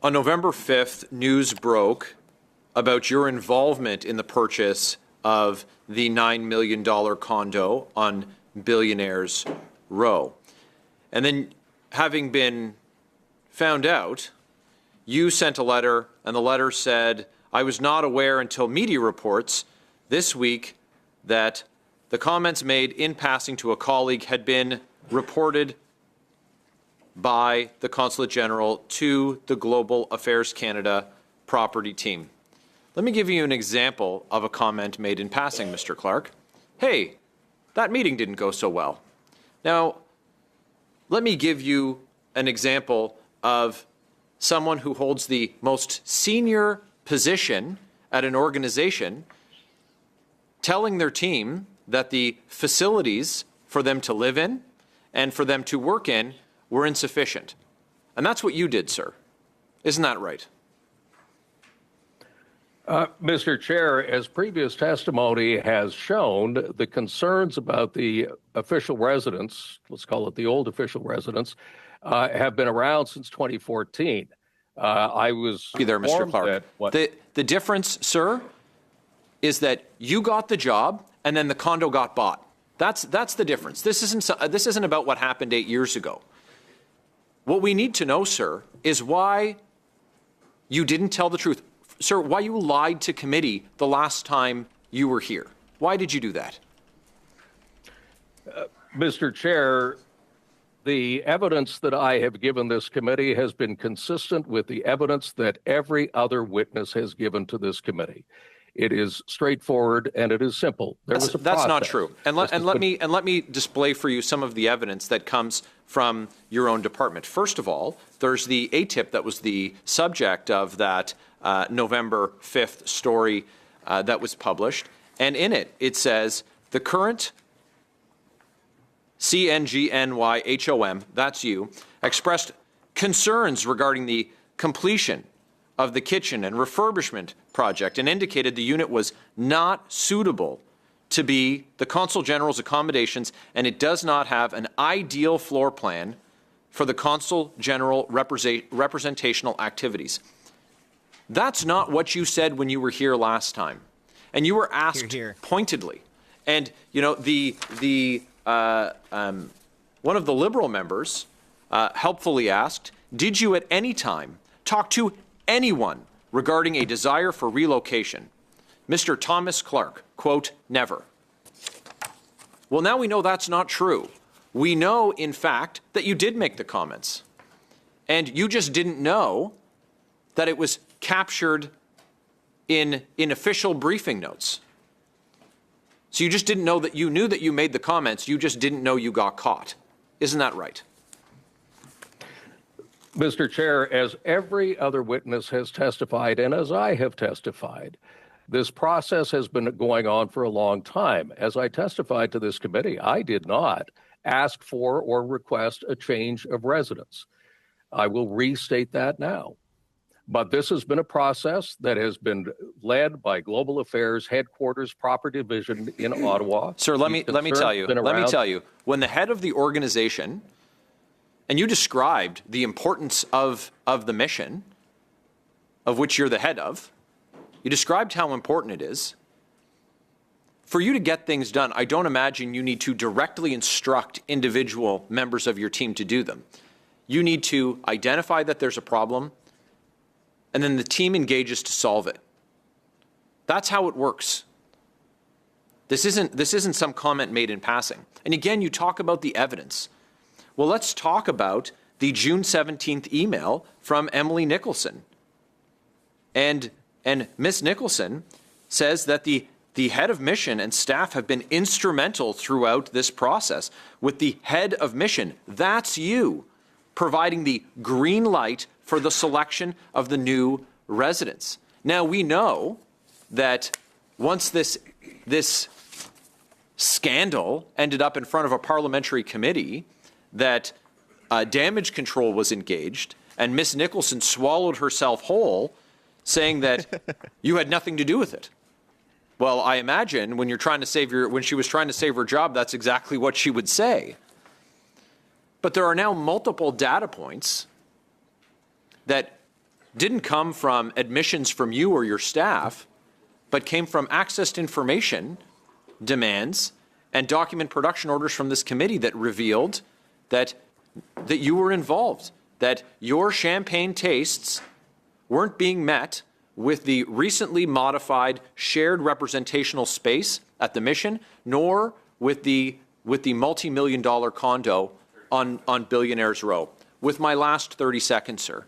On November 5th, news broke about your involvement in the purchase of the $9 million condo on Billionaires Row. And then, having been found out, you sent a letter, and the letter said, I was not aware until media reports this week that the comments made in passing to a colleague had been reported by the Consulate General to the Global Affairs Canada property team. Let me give you an example of a comment made in passing, Mr. Clark. Hey, that meeting didn't go so well. Now, let me give you an example of someone who holds the most senior position at an organization telling their team that the facilities for them to live in and for them to work in were insufficient. And that's what you did, sir. Isn't that right? Mr. Chair, as previous testimony has shown, the concerns about the official residence, let's call it the old official residence, have been around since 2014. I was there, Mr. Clark. The difference, sir, is that you got the job and then the condo got bought. That's the difference. This isn't about what happened 8 years ago. What we need to know, sir, is why you didn't tell the truth. Sir, why you lied to committee the last time you were here. Why did you do that? Mr. Chair, the evidence that I have given this committee has been consistent with the evidence that every other witness has given to this committee. It is straightforward and it is simple. That's not true. And let me display for you some of the evidence that comes from your own department. First of all, there's the ATIP that was the subject of that November 5th story that was published. And in it, it says the current CNGNYHOM, that's you, expressed concerns regarding the completion of the kitchen and refurbishment project and indicated the unit was not suitable to be the Consul General's accommodations and it does not have an ideal floor plan for the Consul General representational activities. That's not what you said when you were here last time. And you were asked pointedly. And, you know, one of the Liberal members helpfully asked, did you at any time talk to anyone regarding a desire for relocation? Mr. Thomas Clark, quote, never. Well, now we know that's not true. We know, in fact, that you did make the comments. And you just didn't know that it was captured in official briefing notes. So you just didn't know that you knew that you made the comments, you just didn't know you got caught. Isn't that right? Mr. Chair, as every other witness has testified, and as I have testified, this process has been going on for a long time. As I testified to this committee, I did not ask for or request a change of residence. I will restate that now. But this has been a process that has been led by Global Affairs Headquarters Property Division in Ottawa. Sir, let me tell you, when the head of the organization, and you described the importance of the mission, of which you're the head of, you described how important it is. For you to get things done, I don't imagine you need to directly instruct individual members of your team to do them. You need to identify that there's a problem, and then the team engages to solve it. That's how it works. This isn't some comment made in passing. And again, you talk about the evidence. Well, let's talk about the June 17th email from Emily Nicholson. And Ms. Nicholson says that the head of mission and staff have been instrumental throughout this process, with the head of mission, that's you, providing the green light for the selection of the new residents. Now, we know that once this scandal ended up in front of a parliamentary committee, that damage control was engaged, and Ms. Nicholson swallowed herself whole, saying that you had nothing to do with it. Well, I imagine when she was trying to save her job, that's exactly what she would say. But there are now multiple data points that didn't come from admissions from you or your staff, but came from accessed information demands and document production orders from this committee that revealed that you were involved, that your champagne tastes weren't being met with the recently modified shared representational space at the mission, nor with the multi-million-dollar condo on Billionaires Row. With my last 30 seconds, sir,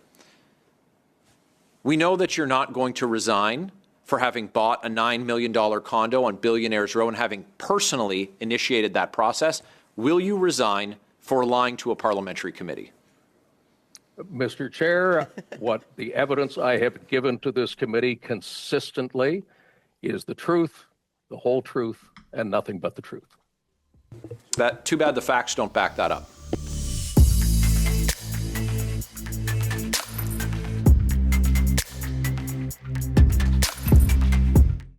we know that you're not going to resign for having bought a $9 million condo on Billionaires Row and having personally initiated that process. Will you resign for lying to a parliamentary committee? Mr. Chair, what the evidence I have given to this committee consistently is the truth, the whole truth, and nothing but the truth. Too bad the facts don't back that up.